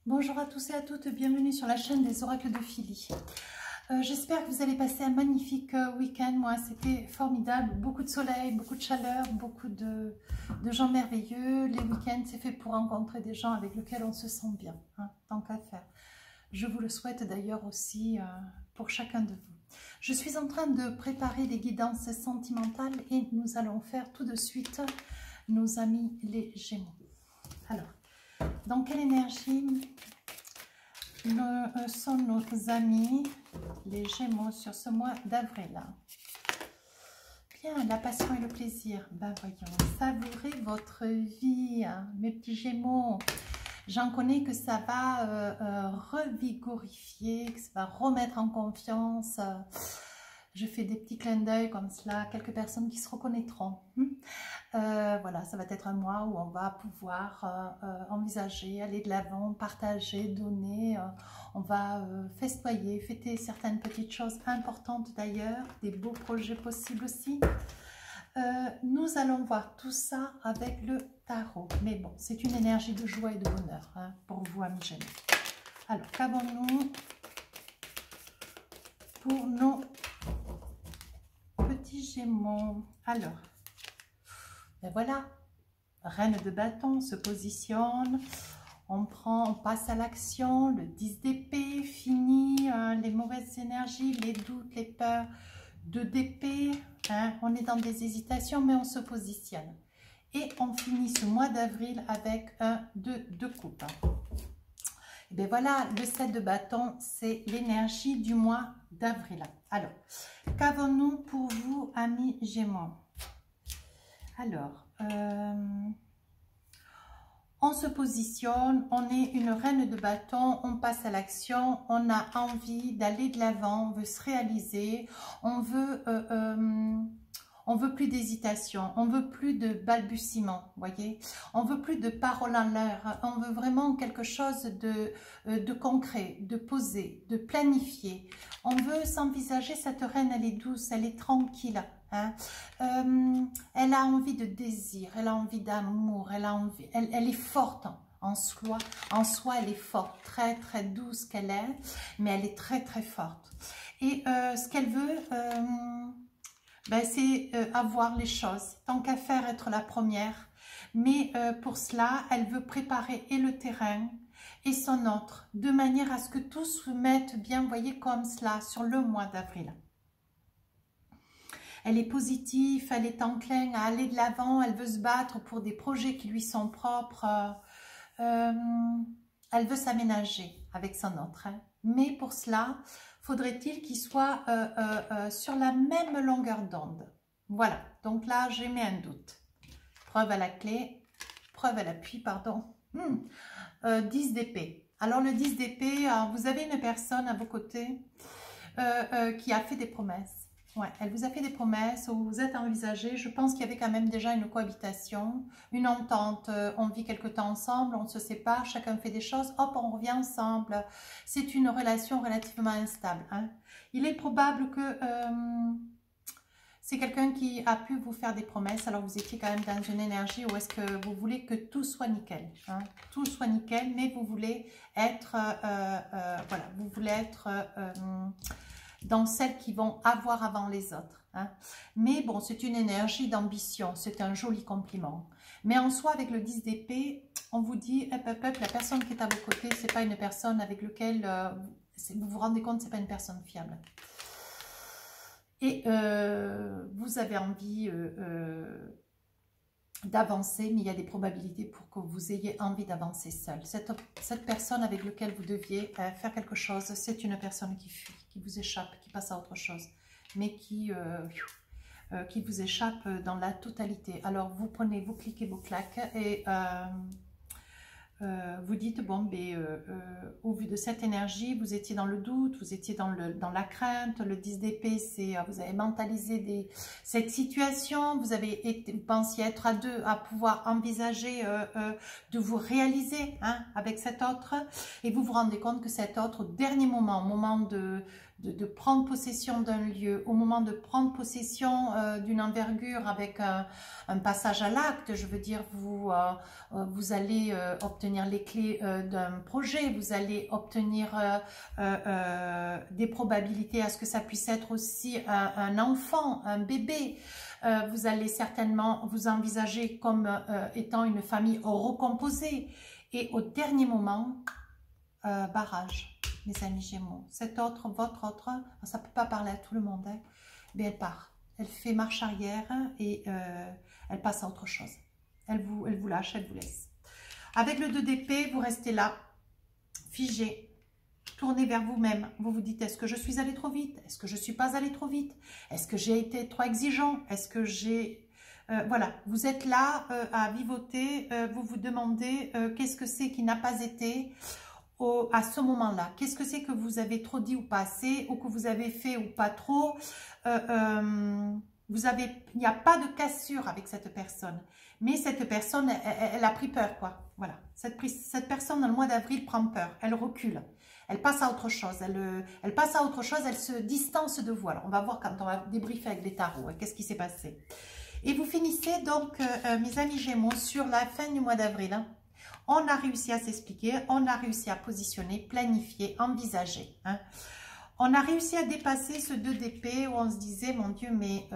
Bonjour à tous et à toutes, bienvenue sur la chaîne des oracles de Philly. J'espère que vous allez passer un magnifique week-end. Moi, c'était formidable, beaucoup de soleil, beaucoup de chaleur, beaucoup de gens merveilleux. Les week-ends, c'est fait pour rencontrer des gens avec lesquels on se sent bien, hein, tant qu'à faire. Je vous le souhaite d'ailleurs aussi pour chacun de vous. Je suis en train de préparer des guidances sentimentales et nous allons faire tout de suite nos amis les Gémeaux. Alors, dans quelle énergie sont nos amis les Gémeaux sur ce mois d'avril? Bien, la passion et le plaisir. Ben voyons, savourez votre vie, hein, mes petits Gémeaux. J'en connais que ça va revigorifier, que ça va remettre en confiance. Je fais des petits clins d'œil comme cela, quelques personnes qui se reconnaîtront. Voilà, ça va être un mois où on va pouvoir envisager, aller de l'avant, partager, donner. On va festoyer, fêter certaines petites choses importantes d'ailleurs, des beaux projets possibles aussi. Nous allons voir tout ça avec le tarot. Mais bon, c'est une énergie de joie et de bonheur hein, pour vous, amis Gémeaux. Alors, qu'avons-nous pour nos petits Gémeaux? Alors, ben voilà, reine de bâton se positionne. On passe à l'action, le 10 d'épée, fini les mauvaises énergies, les doutes, les peurs. 2 d'épée, hein, on est dans des hésitations, mais on se positionne. Et on finit ce mois d'avril avec un 2 de coupe. Et bien voilà, le 7 de bâton, c'est l'énergie du mois d'avril. Alors, qu'avons-nous pour vous, amis Gémeaux? Alors, on se positionne, on est une reine de bâton, on passe à l'action, on a envie d'aller de l'avant, on veut se réaliser, on veut plus d'hésitation, on veut plus de balbutiements, voyez, on veut plus de paroles en l'air, on veut vraiment quelque chose de concret, de posé, de planifié. On veut s'envisager, cette reine, elle est douce, elle est tranquille. Hein. Elle a envie de désir, elle a envie d'amour, elle est forte en soi, elle est forte, très très douce qu'elle est, mais elle est très très forte. Et ce qu'elle veut, ben, c'est avoir les choses, tant qu'à faire être la première, mais pour cela, elle veut préparer et le terrain et son autre, de manière à ce que tout se mette bien, vous voyez, comme cela, sur le mois d'avril. Elle est positive, elle est encline à aller de l'avant, elle veut se battre pour des projets qui lui sont propres. Elle veut s'aménager avec son autre. Hein. Mais pour cela, faudrait-il qu'il soit sur la même longueur d'onde. Voilà, donc là, j'ai mis un doute. Preuve à la clé, preuve à l'appui, pardon. 10 d'épée. Alors le 10 d'épée, vous avez une personne à vos côtés qui a fait des promesses. Ouais, elle vous a fait des promesses où vous êtes envisagé. Je pense qu'il y avait quand même déjà une cohabitation, une entente. On vit quelque temps ensemble, on se sépare, chacun fait des choses, hop, on revient ensemble. C'est une relation relativement instable. Hein. Il est probable que c'est quelqu'un qui a pu vous faire des promesses. Alors vous étiez quand même dans une énergie où est-ce que vous voulez que tout soit nickel. Hein. Tout soit nickel, mais vous voulez être, voilà, vous voulez être dans celles qui vont avoir avant les autres. Hein. Mais bon, c'est une énergie d'ambition, c'est un joli compliment. Mais en soi, avec le 10 d'épée, on vous dit, la personne qui est à vos côtés, c'est pas une personne avec laquelle vous vous rendez compte, c'est pas une personne fiable. Et vous avez envie d'avancer, mais il y a des probabilités pour que vous ayez envie d'avancer seul. Cette personne avec laquelle vous deviez faire quelque chose, c'est une personne qui fuit, qui vous échappe, qui passe à autre chose, mais qui vous échappe dans la totalité. Alors vous prenez, vous cliquez vos claques et vous dites, bon, ben, au vu de cette énergie, vous étiez dans le doute, vous étiez dans la crainte. Le 10 d'épée, c'est vous avez mentalisé cette situation, vous pensiez être à deux, à pouvoir envisager de vous réaliser hein, avec cet autre, et vous vous rendez compte que cet autre, au dernier moment, au moment de prendre possession d'un lieu, au moment de prendre possession d'une envergure avec un passage à l'acte, je veux dire, vous allez obtenir les clés d'un projet, vous allez obtenir des probabilités à ce que ça puisse être aussi un enfant, un bébé. Vous allez certainement vous envisager comme étant une famille recomposée. Et au dernier moment, barrage, mes amis Gémeaux. Cet autre, votre autre, ça ne peut pas parler à tout le monde, hein, mais elle part. Elle fait marche arrière et elle passe à autre chose. Elle vous lâche, elle vous laisse. Avec le 2 d'épée, vous restez là, figé, tournez vers vous-même. Vous vous dites, est-ce que je suis allée trop vite? Est-ce que je ne suis pas allée trop vite? Est-ce que j'ai été trop exigeant? Est-ce que j'ai... voilà, vous êtes là à vivoter, vous vous demandez qu'est-ce que c'est qui n'a pas été à ce moment-là. Qu'est-ce que c'est que vous avez trop dit ou pas assez, ou que vous avez fait ou pas trop. Il n'y a pas de cassure avec cette personne. Mais cette personne, elle a pris peur, quoi. Voilà. Cette personne, dans le mois d'avril, prend peur. Elle recule. Elle passe à autre chose. Elle passe à autre chose. Elle se distance de vous. Alors, on va voir quand on va débriefer avec les tarots. Hein, qu'est-ce qui s'est passé? Et vous finissez donc, mes amis Gémeaux, sur la fin du mois d'avril. Hein. On a réussi à s'expliquer, on a réussi à positionner, planifier, envisager. Hein. On a réussi à dépasser ce 2 d'épée où on se disait, mon Dieu, mais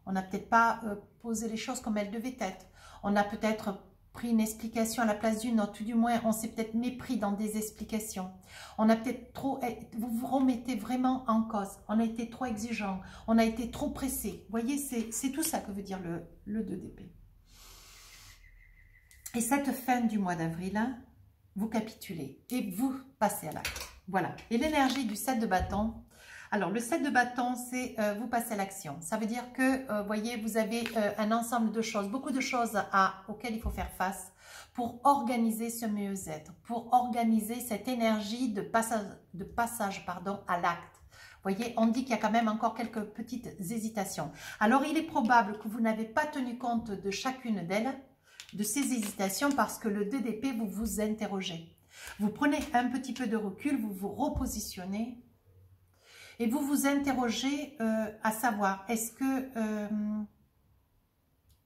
on n'a peut-être pas posé les choses comme elles devaient être. On a peut-être pris une explication à la place d'une autre, tout du moins on s'est peut-être mépris dans des explications. On a peut-être trop, vous vous remettez vraiment en cause, on a été trop exigeant, on a été trop pressé. Vous voyez, c'est tout ça que veut dire le 2 d'épée. Et cette fin du mois d'avril, hein, vous capitulez et vous passez à l'acte. Voilà. Et l'énergie du 7 de bâton. Alors, le 7 de bâton, c'est vous passez à l'action. Ça veut dire que, voyez, vous avez un ensemble de choses, beaucoup de choses auxquelles il faut faire face pour organiser ce mieux-être, pour organiser cette énergie de passage à l'acte. Voyez, on dit qu'il y a quand même encore quelques petites hésitations. Alors, il est probable que vous n'avez pas tenu compte de chacune d'elles, de ces hésitations, parce que le 2 d'épée, vous vous interrogez. Vous prenez un petit peu de recul, vous vous repositionnez et vous vous interrogez à savoir, est-ce que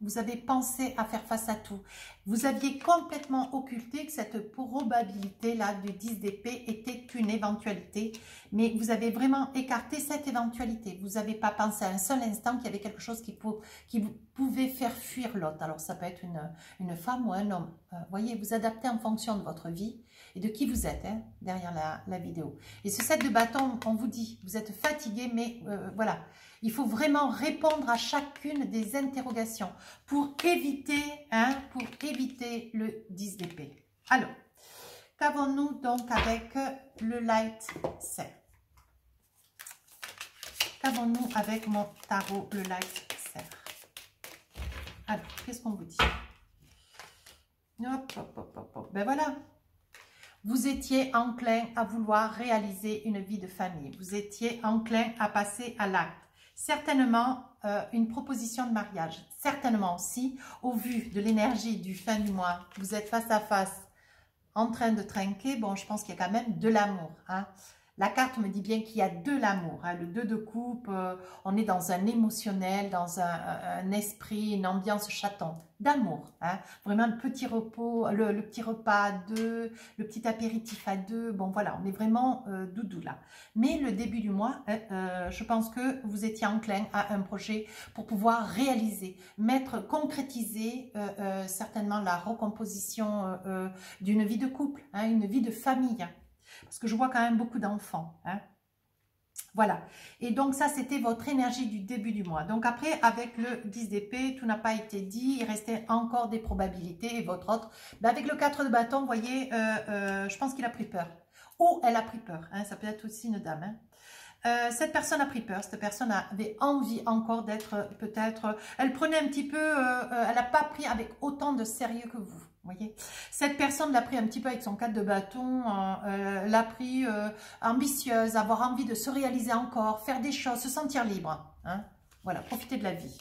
vous avez pensé à faire face à tout? Vous aviez complètement occulté que cette probabilité-là du 10 d'épée était une éventualité, mais vous avez vraiment écarté cette éventualité. Vous n'avez pas pensé à un seul instant qu'il y avait quelque chose qui pouvait faire fuir l'autre. Alors ça peut être une femme ou un homme. Voyez, vous adaptez en fonction de votre vie et de qui vous êtes hein, derrière la vidéo. Et ce 7 de bâton, on vous dit, vous êtes fatigué, mais voilà. Il faut vraiment répondre à chacune des interrogations pour éviter le 10 d'épée. Alors, qu'avons-nous donc avec le light serre? Qu'avons-nous avec mon tarot, le light serre? Alors, qu'est-ce qu'on vous dit? Hop, hop, hop, hop, hop. Ben voilà. Vous étiez enclin à vouloir réaliser une vie de famille. Vous étiez enclin à passer à l'acte. Certainement une proposition de mariage. Certainement aussi, au vu de l'énergie du fin du mois, vous êtes face à face en train de trinquer. Bon, je pense qu'il y a quand même de l'amour. Hein. La carte me dit bien qu'il y a de l'amour. Hein. Le 2 de coupe, on est dans un émotionnel, dans un esprit, une ambiance chaton. D'amour. Hein. Vraiment le petit repos, le petit repas à deux, le petit apéritif à deux. Bon, voilà, on est vraiment doudou là. Mais le début du mois, je pense que vous étiez enclin à un projet pour pouvoir réaliser, concrétiser certainement la recomposition d'une vie de couple, hein, une vie de famille. Parce que je vois quand même beaucoup d'enfants. Hein. Voilà. Et donc, ça, c'était votre énergie du début du mois. Donc, après, avec le 10 d'épée, tout n'a pas été dit. Il restait encore des probabilités. Et votre autre, ben avec le 4 de bâton, vous voyez, je pense qu'il a pris peur. Ou elle a pris peur. Hein. Ça peut être aussi une dame. Hein. Cette personne a pris peur. Cette personne avait envie encore d'être peut-être... Elle prenait un petit peu... elle n'a pas pris avec autant de sérieux que vous. Voyez, cette personne l'a pris un petit peu avec son 4 de bâton, l'a pris ambitieuse, avoir envie de se réaliser encore, faire des choses, se sentir libre. Hein. Voilà, profiter de la vie.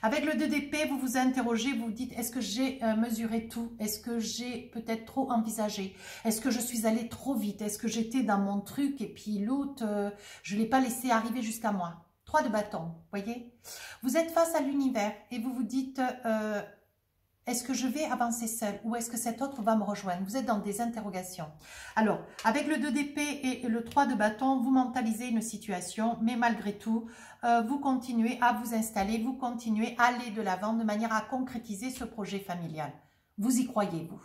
Avec le 2 d'épée, vous vous interrogez, vous vous dites, est-ce que j'ai mesuré tout? Est-ce que j'ai peut-être trop envisagé? Est-ce que je suis allée trop vite? Est-ce que j'étais dans mon truc et puis l'autre, je ne l'ai pas laissé arriver jusqu'à moi? 3 de bâton, voyez? Vous êtes face à l'univers et vous vous dites, est-ce que je vais avancer seul ou est-ce que cet autre va me rejoindre? Vous êtes dans des interrogations. Alors, avec le 2 d'épée et le 3 de bâton, vous mentalisez une situation, mais malgré tout, vous continuez à vous installer, vous continuez à aller de l'avant de manière à concrétiser ce projet familial. Vous y croyez, vous.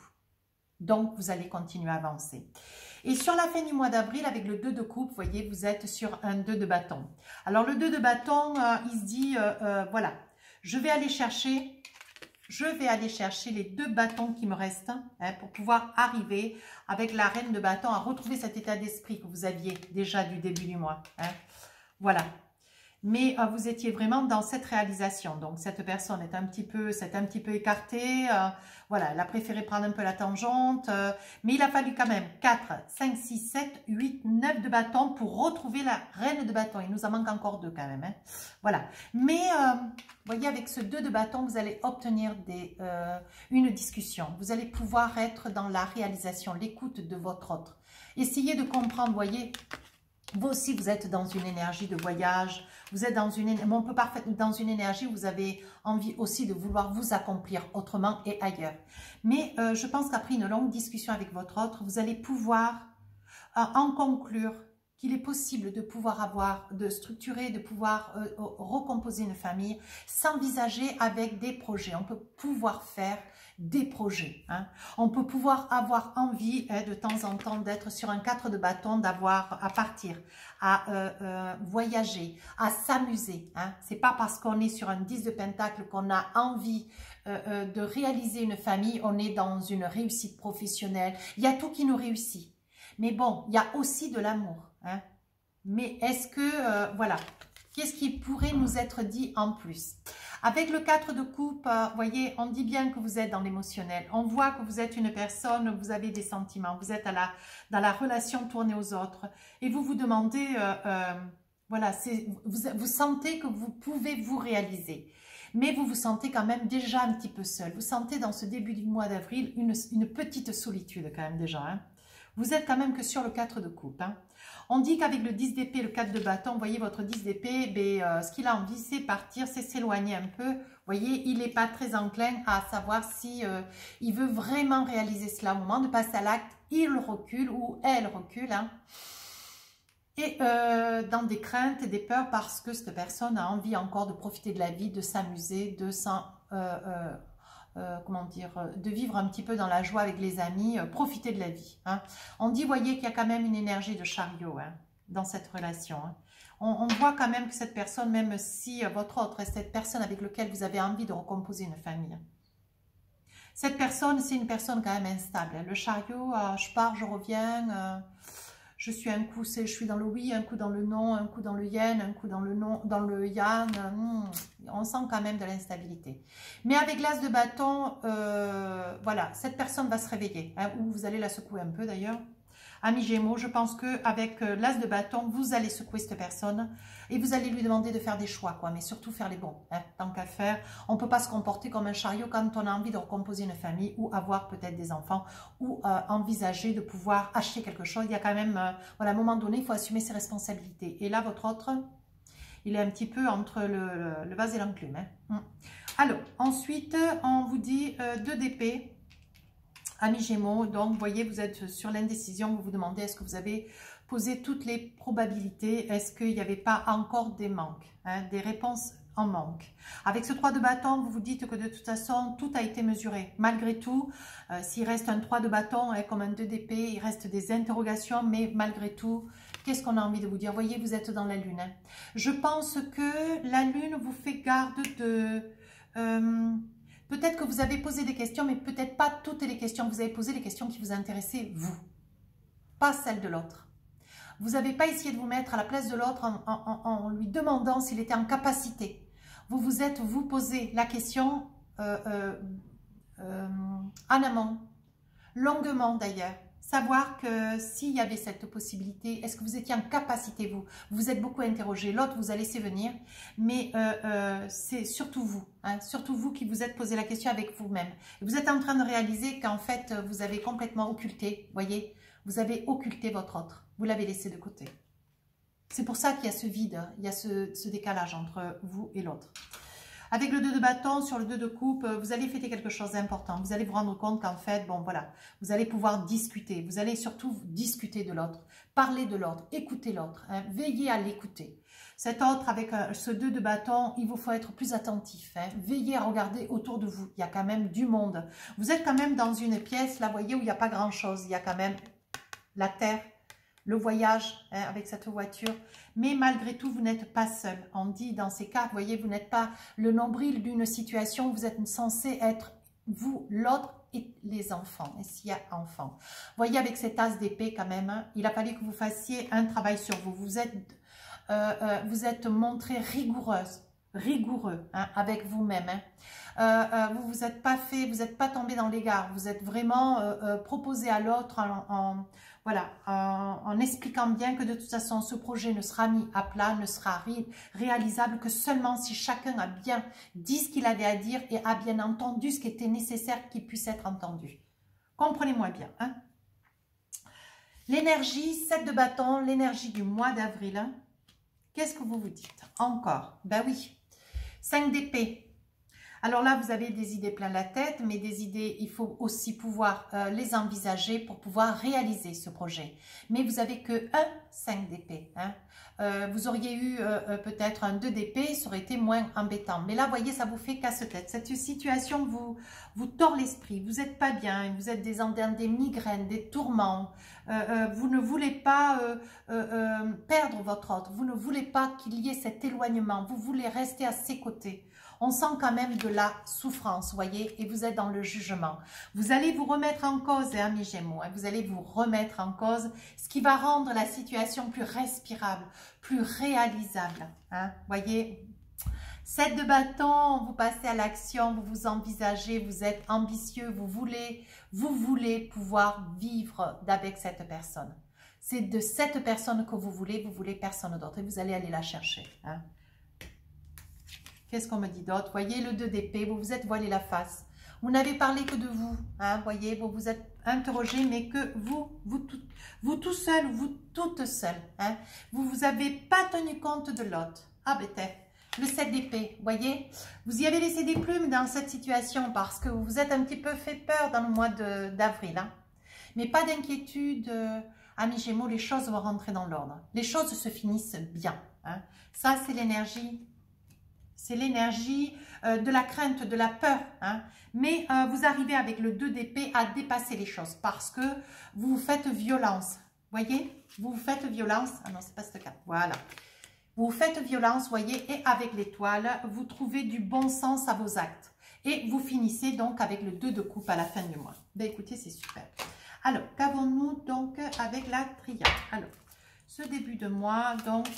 Donc, vous allez continuer à avancer. Et sur la fin du mois d'avril, avec le 2 de coupe, vous voyez, vous êtes sur un 2 de bâton. Alors, le 2 de bâton, il se dit, voilà, je vais aller chercher les 2 bâtons qui me restent pour pouvoir arriver avec la reine de bâton à retrouver cet état d'esprit que vous aviez déjà du début du mois. Voilà. Mais vous étiez vraiment dans cette réalisation. Donc, cette personne s'est un petit peu écartée. Voilà, elle a préféré prendre un peu la tangente. Mais il a fallu quand même 4, 5, 6, 7, 8, 9 de bâton pour retrouver la reine de bâton. Il nous en manque encore 2 quand même. Voilà. Mais, vous voyez, avec ce 2 de bâton, vous allez obtenir une discussion. Vous allez pouvoir être dans la réalisation, l'écoute de votre autre. Essayez de comprendre, vous voyez. Vous aussi, vous êtes dans une énergie de voyage, vous êtes dans une énergie où vous avez envie aussi de vouloir vous accomplir autrement et ailleurs. Mais je pense qu'après une longue discussion avec votre autre, vous allez pouvoir en conclure qu'il est possible de pouvoir structurer, de pouvoir recomposer une famille, s'envisager avec des projets. On peut pouvoir faire des projets. On peut pouvoir avoir envie de temps en temps d'être sur un 4 de bâton, d'avoir à partir, à voyager, à s'amuser. C'est pas parce qu'on est sur un 10 de pentacle qu'on a envie de réaliser une famille, on est dans une réussite professionnelle. Il y a tout qui nous réussit. Mais bon, il y a aussi de l'amour. Mais est-ce que, voilà, qu'est-ce qui pourrait nous être dit en plus? Avec le 4 de coupe, vous voyez, on dit bien que vous êtes dans l'émotionnel. On voit que vous êtes une personne, vous avez des sentiments, vous êtes dans la relation tournée aux autres. Et vous vous demandez, voilà, vous sentez que vous pouvez vous réaliser. Mais vous vous sentez quand même déjà un petit peu seul. Vous sentez dans ce début du mois d'avril une petite solitude quand même déjà. Vous êtes quand même que sur le 4 de coupe. On dit qu'avec le 10 d'épée, le 4 de bâton, vous voyez votre 10 d'épée, ce qu'il a envie, c'est partir, c'est s'éloigner un peu. Vous voyez, il n'est pas très enclin à savoir si il veut vraiment réaliser cela. Au moment de passer à l'acte, il recule ou elle recule. Et dans des craintes et des peurs parce que cette personne a envie encore de profiter de la vie, de s'amuser, de comment dire, de vivre un petit peu dans la joie avec les amis, profiter de la vie. On dit, voyez, qu'il y a quand même une énergie de chariot dans cette relation. On voit quand même que cette personne, même si votre autre est cette personne avec laquelle vous avez envie de recomposer une famille. Cette personne, c'est une personne quand même instable. Le chariot, je pars, je reviens, je suis un coup, je suis dans le oui, un coup dans le non, un coup dans le yen, un coup dans le non, dans le yang. On sent quand même de l'instabilité. Mais avec l'as de bâton, voilà, cette personne va se réveiller, ou vous allez la secouer un peu d'ailleurs. Amis Gémeaux, je pense qu'avec l'as de bâton, vous allez secouer cette personne et vous allez lui demander de faire des choix, quoi, mais surtout faire les bons. Tant qu'à faire, on ne peut pas se comporter comme un chariot quand on a envie de recomposer une famille ou avoir peut-être des enfants ou envisager de pouvoir acheter quelque chose. Il y a quand même, voilà, à un moment donné, il faut assumer ses responsabilités. Et là, votre autre, il est un petit peu entre le vase et l'enclume. Alors, ensuite, on vous dit 2 d'épée. Amis Gémeaux, donc vous voyez, vous êtes sur l'indécision, vous vous demandez est-ce que vous avez posé toutes les probabilités, est-ce qu'il n'y avait pas encore des manques, des réponses en manque. Avec ce 3 de bâton, vous vous dites que de toute façon, tout a été mesuré. Malgré tout, s'il reste un 3 de bâton comme un 2 d'épée, il reste des interrogations, mais malgré tout, qu'est-ce qu'on a envie de vous dire? Voyez, vous êtes dans la lune. Je pense que la lune vous fait garde de... peut-être que vous avez posé des questions, mais peut-être pas toutes les questions. Vous avez posé les questions qui vous intéressaient, vous. Pas celles de l'autre. Vous n'avez pas essayé de vous mettre à la place de l'autre en lui demandant s'il était en capacité. Vous vous êtes, vous posez la question en amont, longuement d'ailleurs. savoir que s'il y avait cette possibilité, est-ce que vous étiez en capacité, vous vous êtes beaucoup interrogé, l'autre vous a laissé venir, mais c'est surtout vous, hein, surtout vous qui vous êtes posé la question avec vous-même. Vous êtes en train de réaliser qu'en fait, vous avez complètement occulté, voyez, vous avez occulté votre autre, vous l'avez laissé de côté. C'est pour ça qu'il y a ce vide, il y a ce décalage entre vous et l'autre. Avec le 2 de bâton, sur le 2 de coupe, vous allez fêter quelque chose d'important. Vous allez vous rendre compte qu'en fait, bon voilà, vous allez pouvoir discuter. Vous allez surtout discuter de l'autre, parler de l'autre, écouter l'autre, hein, veiller à l'écouter. Cet autre, avec ce 2 de bâton, il vous faut être plus attentif. Hein, veillez à regarder autour de vous. Il y a quand même du monde. Vous êtes quand même dans une pièce, là, vous voyez, où il n'y a pas grand-chose. Il y a quand même la terre, le voyage, hein, avec cette voiture. Mais malgré tout, vous n'êtes pas seul. On dit dans ces cartes, vous voyez, vous n'êtes pas le nombril d'une situation. Vous êtes censé être vous, l'autre et les enfants. Et s'il y a enfants. Vous voyez, avec cet as d'épée quand même, hein, il a fallu que vous fassiez un travail sur vous. Vous êtes montré rigoureuse, rigoureux, hein, avec vous-même. Hein. Vous vous êtes pas fait, vous n'êtes pas tombé dans l'égard. Vous êtes vraiment proposé à l'autre voilà, en expliquant bien que de toute façon, ce projet ne sera mis à plat, ne sera réalisable que seulement si chacun a bien dit ce qu'il avait à dire et a bien entendu ce qui était nécessaire qu'il puisse être entendu. Comprenez-moi bien. Hein? L'énergie, 7 de bâton, l'énergie du mois d'avril. Hein? Qu'est-ce que vous vous dites? Encore, ben oui. 5 d'épée. Alors là, vous avez des idées plein la tête, mais des idées, il faut aussi pouvoir les envisager pour pouvoir réaliser ce projet. Mais vous n'avez que un 5 d'épée. Hein. Vous auriez eu peut-être un 2 d'épée, ça aurait été moins embêtant. Mais là, vous voyez, ça vous fait casse-tête. Cette situation vous tord l'esprit. Vous n'êtes pas bien, vous êtes dans des migraines, des tourments. Vous ne voulez pas perdre votre autre. Vous ne voulez pas qu'il y ait cet éloignement. Vous voulez rester à ses côtés. On sent quand même de la souffrance, voyez, et vous êtes dans le jugement. Vous allez vous remettre en cause, hein, mes Gémeaux, hein, vous allez vous remettre en cause, ce qui va rendre la situation plus respirable, plus réalisable. Hein, voyez, 7 de bâton, vous passez à l'action, vous vous envisagez, vous êtes ambitieux, vous voulez pouvoir vivre avec cette personne. C'est de cette personne que vous voulez personne d'autre, et vous allez aller la chercher. Hein. Qu'est-ce qu'on me dit d'autre? Voyez, le 2 d'épée, vous vous êtes voilé la face. Vous n'avez parlé que de vous. Hein, voyez, vous vous êtes interrogé, mais que vous tout seul, vous toute seule. Hein, vous n'avez pas tenu compte de l'autre. Ah, bête. Le 7 d'épée, voyez, vous y avez laissé des plumes dans cette situation parce que vous vous êtes un petit peu fait peur dans le mois d'avril. Hein. Mais pas d'inquiétude, amis Gémeaux, les choses vont rentrer dans l'ordre. Les choses se finissent bien. Hein. Ça, c'est l'énergie. C'est l'énergie de la crainte, de la peur. Hein. Mais vous arrivez avec le 2 d'épée à dépasser les choses parce que vous vous faites violence. Voyez, vous vous faites violence. Ah non, c'est pas cette carte. Voilà. Vous faites violence, voyez, et avec l'étoile, vous trouvez du bon sens à vos actes. Et vous finissez donc avec le 2 de coupe à la fin du mois. Ben écoutez, c'est super. Alors, qu'avons-nous donc avec la triade? Alors, ce début de mois, donc...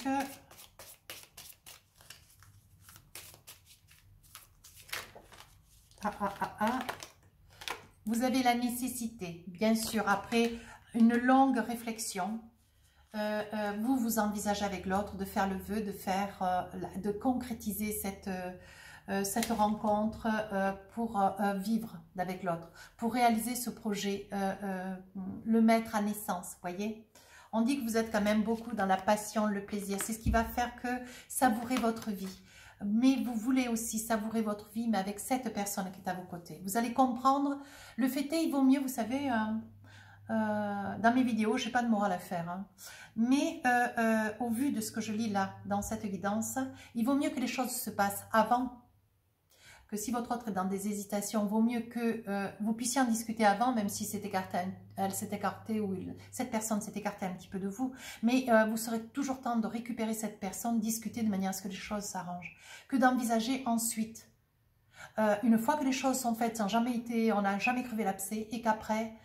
Vous avez la nécessité, bien sûr, après une longue réflexion, vous envisagez avec l'autre de faire le vœu, de concrétiser cette rencontre pour vivre avec l'autre, pour réaliser ce projet, le mettre à naissance, voyez. On dit que vous êtes quand même beaucoup dans la passion, le plaisir, c'est ce qui va faire que savourer votre vie. Mais vous voulez aussi savourer votre vie, mais avec cette personne qui est à vos côtés. Vous allez comprendre, le fait est, il vaut mieux, vous savez, dans mes vidéos, je n'ai pas de morale à faire, hein, mais au vu de ce que je lis là, dans cette guidance, il vaut mieux que les choses se passent avant, que si votre autre est dans des hésitations, il vaut mieux que vous puissiez en discuter avant, même si elle s'est écartée ou cette personne s'est écartée un petit peu de vous, mais vous serez toujours temps de récupérer cette personne, discuter de manière à ce que les choses s'arrangent, que d'envisager ensuite, une fois que les choses sont faites, on n'a jamais crevé l'abcès, et qu'après,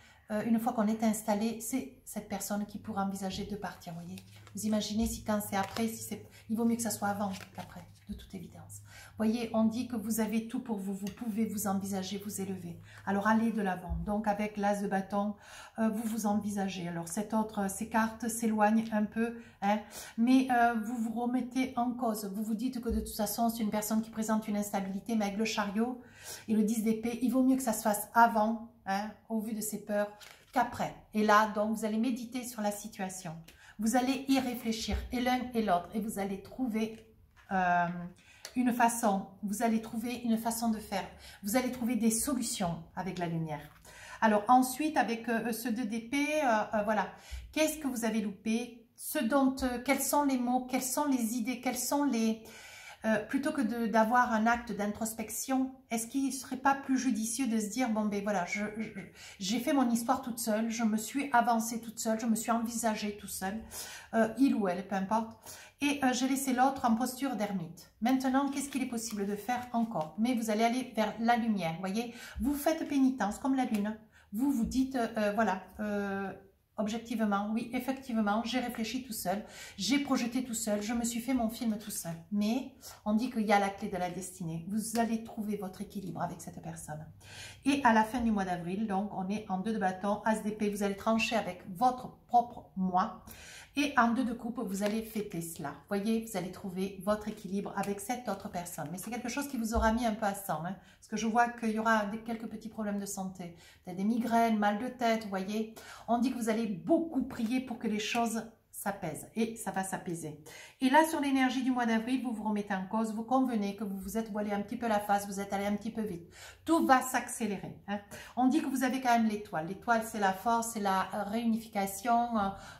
une fois qu'on est installé, c'est cette personne qui pourra envisager de partir, voyez. Vous imaginez si quand c'est après, il vaut mieux que ça soit avant qu'après, de toute évidence. Voyez, on dit que vous avez tout pour vous. Vous pouvez vous envisager, vous élever. Alors, allez de l'avant. Donc, avec l'as de bâton, vous vous envisagez. Alors, ces cartes s'éloignent un peu, hein, mais vous vous remettez en cause. Vous vous dites que de toute façon, c'est une personne qui présente une instabilité, mais avec le chariot et le 10 d'épée, il vaut mieux que ça se fasse avant, hein, au vu de ses peurs, qu'après. Et là, donc, vous allez méditer sur la situation. Vous allez y réfléchir, et l'un et l'autre, et vous allez trouver une façon de faire. Vous allez trouver des solutions avec la lumière. Alors ensuite, avec ce 2 d'épée, voilà. Qu'est-ce que vous avez loupé? Quels sont les mots, quelles sont les idées, quels sont les... plutôt que d'avoir un acte d'introspection, est-ce qu'il ne serait pas plus judicieux de se dire, bon ben voilà, j'ai fait mon histoire toute seule, je me suis avancée toute seule, je me suis envisagée tout seul, il ou elle, peu importe, et j'ai laissé l'autre en posture d'ermite. Maintenant, qu'est-ce qu'il est possible de faire encore? Mais vous allez aller vers la lumière, voyez, vous faites pénitence comme la lune, vous vous dites, voilà, objectivement, oui, effectivement, j'ai réfléchi tout seul, j'ai projeté tout seul, je me suis fait mon film tout seul. Mais on dit qu'il y a la clé de la destinée. Vous allez trouver votre équilibre avec cette personne. Et à la fin du mois d'avril, donc on est en 2 de bâton, as d'épée, vous allez trancher avec votre propre moi. Et en 2 de coupe, vous allez fêter cela. Voyez, vous allez trouver votre équilibre avec cette autre personne. Mais c'est quelque chose qui vous aura mis un peu à 100. Hein, parce que je vois qu'il y aura quelques petits problèmes de santé. Peut-être des migraines, mal de tête, vous voyez. On dit que vous allez beaucoup prier pour que les choses s'apaisent. Et ça va s'apaiser. Et là, sur l'énergie du mois d'avril, vous vous remettez en cause. Vous convenez que vous vous êtes voilé un petit peu la face. Vous êtes allé un petit peu vite. Tout va s'accélérer. Hein. On dit que vous avez quand même l'étoile. L'étoile, c'est la force, c'est la réunification.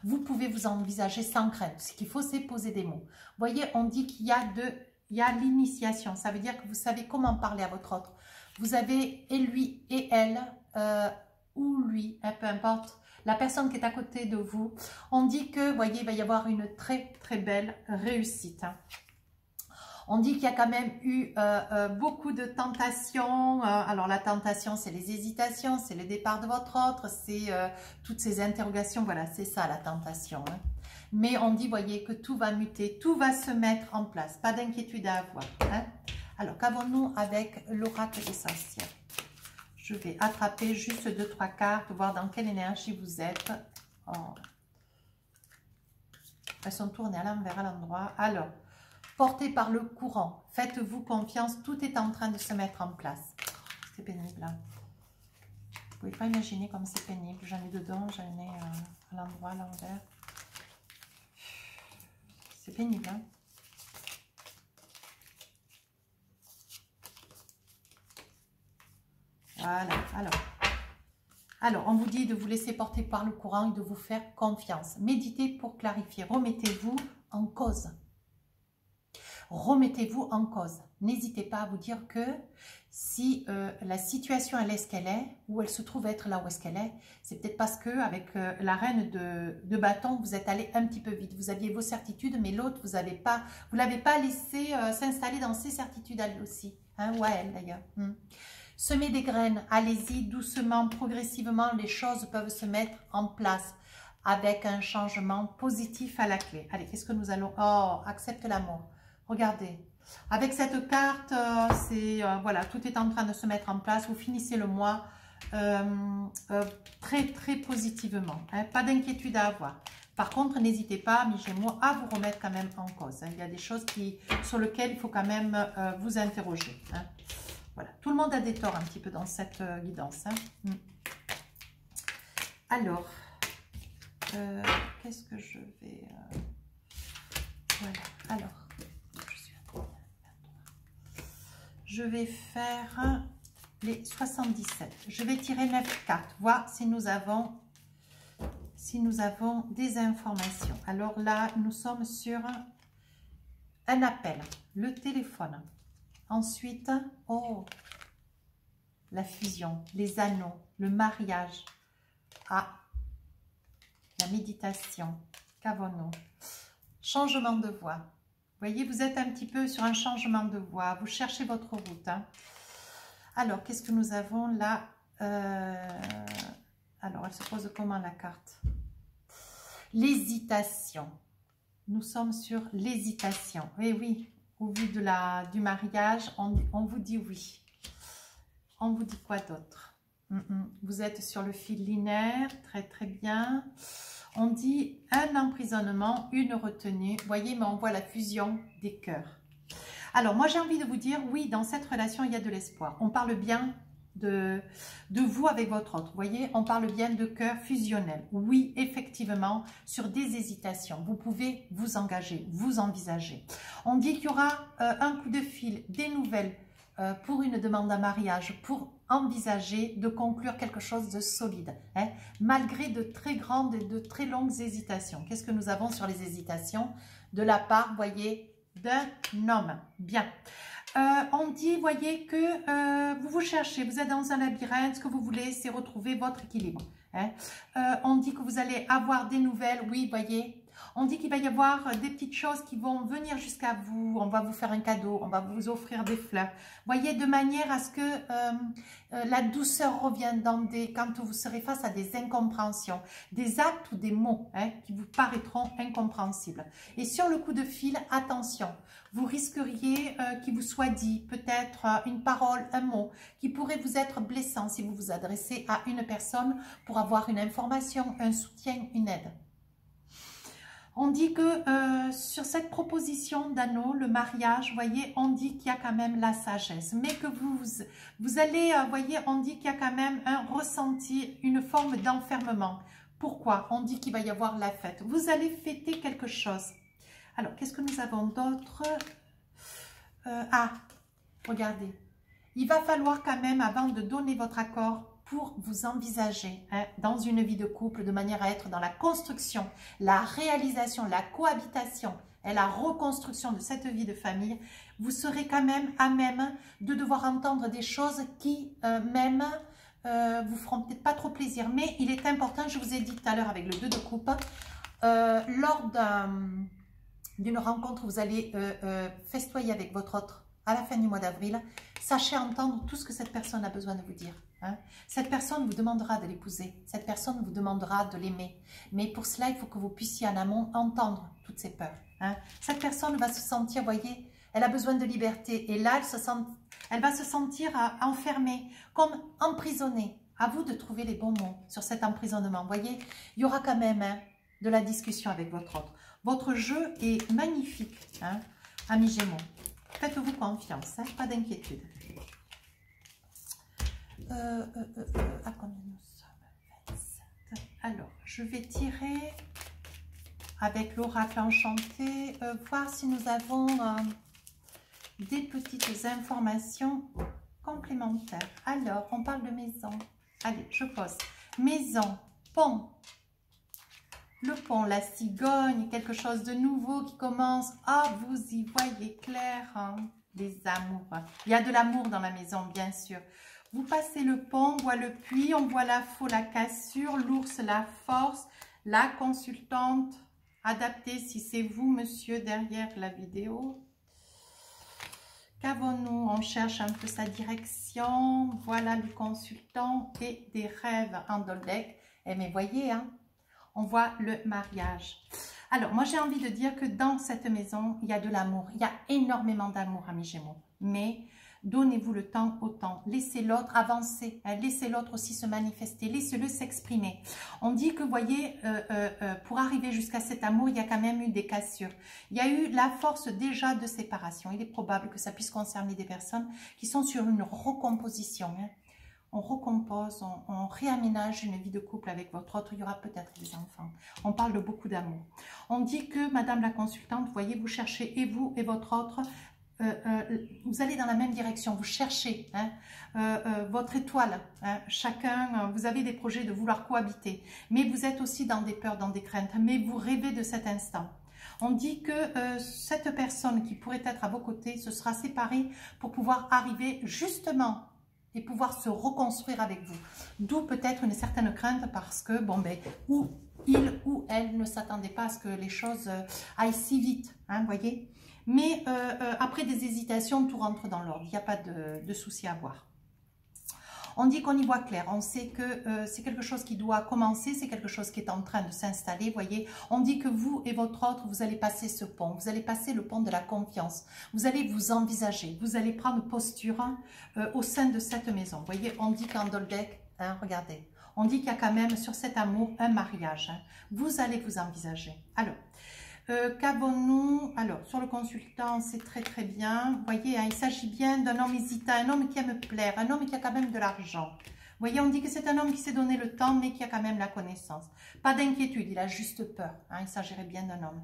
Vous pouvez vous envisager sans crainte. Ce qu'il faut, c'est poser des mots. Vous voyez, on dit qu'il y a l'initiation. Ça veut dire que vous savez comment parler à votre autre. Vous avez et lui et elle, ou lui, hein, peu importe, la personne qui est à côté de vous. On dit que, vous voyez, il va y avoir une très, très belle réussite. Hein. On dit qu'il y a quand même eu beaucoup de tentations. Alors, la tentation, c'est les hésitations, c'est le départ de votre autre, c'est toutes ces interrogations. Voilà, c'est ça la tentation. Hein. Mais on dit, voyez, que tout va muter, tout va se mettre en place. Pas d'inquiétude à avoir. Hein. Alors, qu'avons-nous avec l'oracle des sorcières? Je vais attraper juste 2-3 cartes, voir dans quelle énergie vous êtes. Oh. Elles sont tournées à l'envers, à l'endroit. Alors, porté par le courant, faites-vous confiance, tout est en train de se mettre en place. C'est pénible. Hein. Vous ne pouvez pas imaginer comme c'est pénible. J'en ai dedans, j'en ai à l'endroit, à l'envers. C'est pénible. Hein. Voilà, alors, on vous dit de vous laisser porter par le courant et de vous faire confiance. Méditez pour clarifier. Remettez-vous en cause. Remettez-vous en cause. N'hésitez pas à vous dire que si la situation elle est ce qu'elle est, ou elle se trouve être là où est-ce qu'elle est, c'est peut-être parce que avec la reine de bâton, vous êtes allé un petit peu vite. Vous aviez vos certitudes, mais l'autre, vous l'avez pas laissé s'installer dans ses certitudes à lui aussi. Hein, ou à elle d'ailleurs. Semez des graines, allez-y doucement, progressivement, les choses peuvent se mettre en place avec un changement positif à la clé. Allez, qu'est-ce que nous allons... Oh, accepte l'amour. Regardez, avec cette carte, voilà, tout est en train de se mettre en place. Vous finissez le mois très, très positivement. Hein, pas d'inquiétude à avoir. Par contre, n'hésitez pas, mes Gémeaux, à vous remettre quand même en cause. Hein. Il y a des choses sur lesquelles il faut quand même vous interroger. Hein. Voilà, tout le monde a des torts un petit peu dans cette guidance. Hein. Alors, qu'est-ce que je vais... voilà, alors, je vais faire les 77. Je vais tirer 9 cartes, voir si nous avons des informations. Alors là, nous sommes sur un appel, le téléphone. Ensuite, oh, la fusion, les anneaux, le mariage, la méditation, qu'avons-nous? Changement de voie. Vous voyez, vous êtes un petit peu sur un changement de voie, vous cherchez votre route. Hein. Alors, qu'est-ce que nous avons là? Alors, elle se pose comment la carte? L'hésitation. Nous sommes sur l'hésitation. Eh oui. au vu de du mariage, on vous dit oui. On vous dit quoi d'autre? Vous êtes sur le fil linéaire, très très bien. On dit un emprisonnement, une retenue. Vous voyez, mais on voit la fusion des cœurs. Alors, moi, j'ai envie de vous dire, oui, dans cette relation, il y a de l'espoir. On parle bien de vous avec votre autre. Vous voyez, on parle bien de cœur fusionnel. Oui, effectivement, sur des hésitations, vous pouvez vous engager, vous envisager. On dit qu'il y aura un coup de fil, des nouvelles pour une demande en mariage, pour envisager de conclure quelque chose de solide, hein, malgré de très grandes et de très longues hésitations. Qu'est-ce que nous avons sur les hésitations? De la part, vous voyez, d'un homme. Bien. On dit, voyez, que vous cherchez, vous êtes dans un labyrinthe, ce que vous voulez, c'est retrouver votre équilibre. Hein. On dit que vous allez avoir des nouvelles, oui, voyez. On dit qu'il va y avoir des petites choses qui vont venir jusqu'à vous. On va vous faire un cadeau, on va vous offrir des fleurs. Voyez, de manière à ce que la douceur revienne quand vous serez face à des incompréhensions, des actes ou des mots, hein, qui vous paraîtront incompréhensibles. Et sur le coup de fil, attention, vous risqueriez qu'il vous soit dit peut-être une parole, un mot qui pourrait vous être blessant si vous vous adressez à une personne pour avoir une information, un soutien, une aide. On dit que sur cette proposition d'anneau, le mariage, voyez, on dit qu'il y a quand même la sagesse. Mais que vous allez, voyez, on dit qu'il y a quand même un ressenti, une forme d'enfermement. Pourquoi? On dit qu'il va y avoir la fête. Vous allez fêter quelque chose. Alors, qu'est-ce que nous avons d'autre? Regardez. Il va falloir quand même, avant de donner votre accord, pour vous envisager, hein, dans une vie de couple, de manière à être dans la construction, la réalisation, la cohabitation et la reconstruction de cette vie de famille, vous serez quand même à même de devoir entendre des choses qui vous feront peut-être pas trop plaisir. Mais il est important, je vous ai dit tout à l'heure avec le 2 de coupe, lors d'une rencontre, vous allez festoyer avec votre autre à la fin du mois d'avril, sachez entendre tout ce que cette personne a besoin de vous dire. Hein. Cette personne vous demandera de l'épouser, cette personne vous demandera de l'aimer. Mais pour cela, il faut que vous puissiez en amont entendre toutes ces peurs. Hein. Cette personne va se sentir, voyez, elle a besoin de liberté. Et là, elle va se sentir enfermée, comme emprisonnée. À vous de trouver les bons mots sur cet emprisonnement. Voyez, il y aura quand même de la discussion avec votre autre. Votre jeu est magnifique, hein, amis Gémeaux. Faites-vous confiance, hein, pas d'inquiétude. À combien nous sommes? 27. Alors, je vais tirer avec l'oracle enchanté, voir si nous avons des petites informations complémentaires. Alors, on parle de maison. Allez, je pose. Maison, pont. Le pont, la cigogne, quelque chose de nouveau qui commence. Ah, vous y voyez clair, hein, les amours. Il y a de l'amour dans la maison, bien sûr. Vous passez le pont, on voit le puits, on voit la faux, la cassure, l'ours, la force, la consultante. Adaptez si c'est vous, monsieur, derrière la vidéo. Qu'avons-nous? On cherche un peu sa direction. Voilà le consultant et des rêves en doldec. Et mais voyez, hein, on voit le mariage. Alors, moi, j'ai envie de dire que dans cette maison, il y a de l'amour. Il y a énormément d'amour, amis Gémeaux. Mais donnez-vous le temps au temps. Laissez l'autre avancer. Hein, laissez l'autre aussi se manifester. Laissez-le s'exprimer. On dit que, vous voyez, pour arriver jusqu'à cet amour, il y a quand même eu des cassures. Il y a eu la force déjà de séparation. Il est probable que ça puisse concerner des personnes qui sont sur une recomposition. Hein. On recompose, on réaménage une vie de couple avec votre autre, il y aura peut-être des enfants. On parle de beaucoup d'amour. On dit que, madame la consultante, vous voyez, vous cherchez, et vous et votre autre, vous allez dans la même direction, vous cherchez hein, votre étoile. Hein, chacun, vous avez des projets de vouloir cohabiter, mais vous êtes aussi dans des peurs, dans des craintes, mais vous rêvez de cet instant. On dit que cette personne qui pourrait être à vos côtés se sera séparée pour pouvoir arriver justement et pouvoir se reconstruire avec vous. D'où peut-être une certaine crainte parce que, bon, ben, ou il ou elle ne s'attendait pas à ce que les choses aillent si vite, hein, voyez. Mais après des hésitations, tout rentre dans l'ordre. Il n'y a pas de souci à avoir. On dit qu'on y voit clair, on sait que c'est quelque chose qui doit commencer, c'est quelque chose qui est en train de s'installer, voyez. On dit que vous et votre autre, vous allez passer ce pont, vous allez passer le pont de la confiance, vous allez vous envisager, vous allez prendre posture au sein de cette maison. Vous voyez, on dit qu'en Doldek, hein, regardez, on dit qu'il y a quand même sur cet amour un mariage. Hein. Vous allez vous envisager. Alors, qu'avons-nous? Alors, sur le consultant, c'est très très bien. Vous voyez, hein, il s'agit bien d'un homme hésitant, un homme qui aime plaire, un homme qui a quand même de l'argent. Vous voyez, on dit que c'est un homme qui s'est donné le temps, mais qui a quand même la connaissance. Pas d'inquiétude, il a juste peur. Hein, il s'agirait bien d'un homme.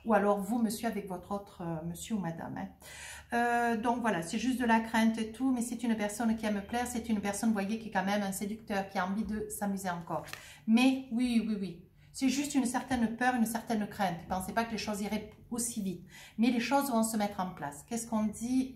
Ou alors vous, monsieur, avec votre autre monsieur ou madame. Hein. Donc voilà, c'est juste de la crainte et tout, mais c'est une personne qui aime plaire, c'est une personne, vous voyez, qui est quand même un séducteur, qui a envie de s'amuser encore. Mais oui, oui, oui. C'est juste une certaine peur, une certaine crainte. Ne pensez pas que les choses iraient aussi vite. Mais les choses vont se mettre en place. Qu'est-ce qu'on dit?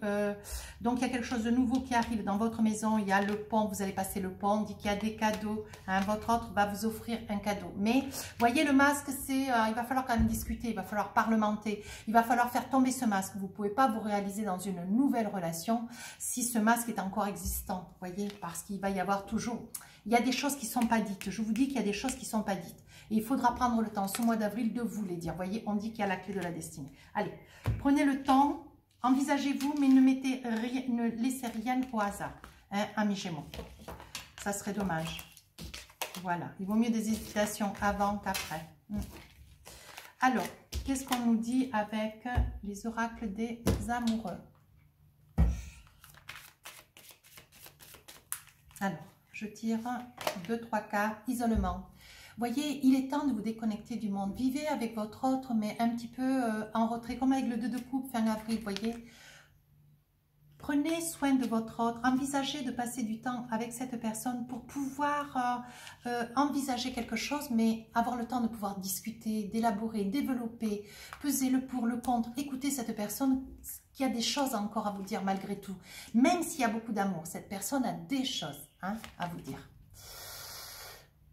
Donc, il y a quelque chose de nouveau qui arrive dans votre maison. Il y a le pont, vous allez passer le pont. On dit qu'il y a des cadeaux. Hein, votre autre va vous offrir un cadeau. Mais, voyez, le masque, c'est il va falloir quand même discuter. Il va falloir parlementer. Il va falloir faire tomber ce masque. Vous ne pouvez pas vous réaliser dans une nouvelle relation si ce masque est encore existant. Voyez, parce qu'il va y avoir toujours... Il y a des choses qui ne sont pas dites. Je vous dis qu'il y a des choses qui ne sont pas dites. Et il faudra prendre le temps, ce mois d'avril, de vous les dire. Vous voyez, on dit qu'il y a la clé de la destinée. Allez, prenez le temps, envisagez-vous, mais ne laissez rien au hasard, hein, amis Gémeaux. Ça serait dommage. Voilà, il vaut mieux des hésitations avant qu'après. Alors, qu'est-ce qu'on nous dit avec les oracles des amoureux? Alors, je tire 2-3 cartes, isolement. Voyez, il est temps de vous déconnecter du monde. Vivez avec votre autre, mais un petit peu en retrait, comme avec le 2 de coupe fin avril, voyez. Prenez soin de votre autre, envisagez de passer du temps avec cette personne pour pouvoir envisager quelque chose, mais avoir le temps de pouvoir discuter, d'élaborer, développer, peser le pour, le contre, écouter cette personne qui a des choses encore à vous dire malgré tout. Même s'il y a beaucoup d'amour, cette personne a des choses à vous dire.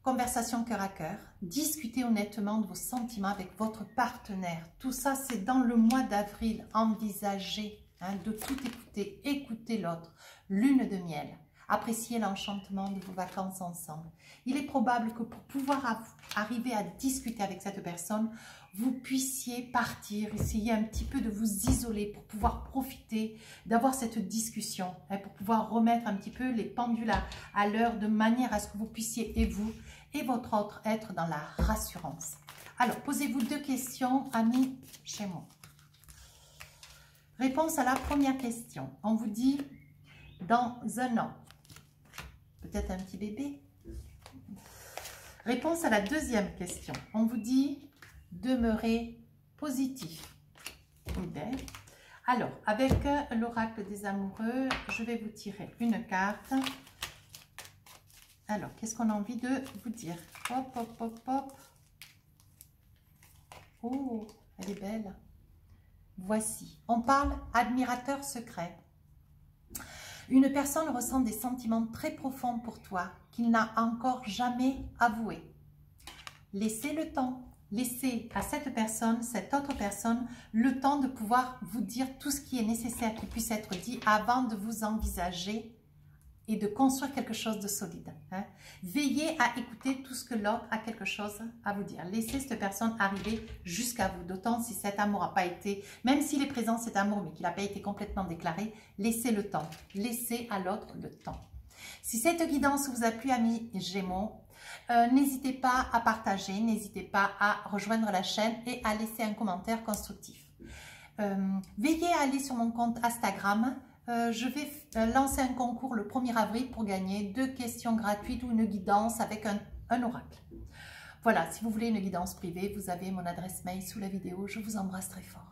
Conversation cœur à cœur, discutez honnêtement de vos sentiments avec votre partenaire. Tout ça, c'est dans le mois d'avril. Envisagez de tout écouter, écoutez l'autre. Lune de miel, appréciez l'enchantement de vos vacances ensemble. Il est probable que pour pouvoir arriver à discuter avec cette personne, vous puissiez partir, essayer un petit peu de vous isoler pour pouvoir profiter d'avoir cette discussion, pour pouvoir remettre un petit peu les pendules à l'heure de manière à ce que vous puissiez, et vous et votre autre, être dans la rassurance. Alors, posez-vous 2 questions, amis Gémeaux. Réponse à la première question. On vous dit dans un an, peut-être un petit bébé. Réponse à la deuxième question. On vous dit demeurez positif. Okay. Alors, avec l'oracle des amoureux, je vais vous tirer une carte. Alors, qu'est-ce qu'on a envie de vous dire? Hop, hop, hop, hop. Oh, elle est belle. Voici, on parle admirateur secret. Une personne ressent des sentiments très profonds pour toi qu'il n'a encore jamais avoués. Laissez le temps. Laissez à cette personne, cette autre personne, le temps de pouvoir vous dire tout ce qui est nécessaire qui puisse être dit avant de vous envisager et de construire quelque chose de solide. Veillez à écouter tout ce que l'autre a quelque chose à vous dire. Laissez cette personne arriver jusqu'à vous, d'autant si cet amour n'a pas été, même s'il est présent cet amour, mais qu'il n'a pas été complètement déclaré, laissez le temps. Laissez à l'autre le temps. Si cette guidance vous a plu, amis Gémeaux, n'hésitez pas à partager, n'hésitez pas à rejoindre la chaîne et à laisser un commentaire constructif. Veillez à aller sur mon compte Instagram. Je vais lancer un concours le 1er avril pour gagner 2 questions gratuites ou une guidance avec un oracle. Voilà, si vous voulez une guidance privée, vous avez mon adresse mail sous la vidéo. Je vous embrasse très fort.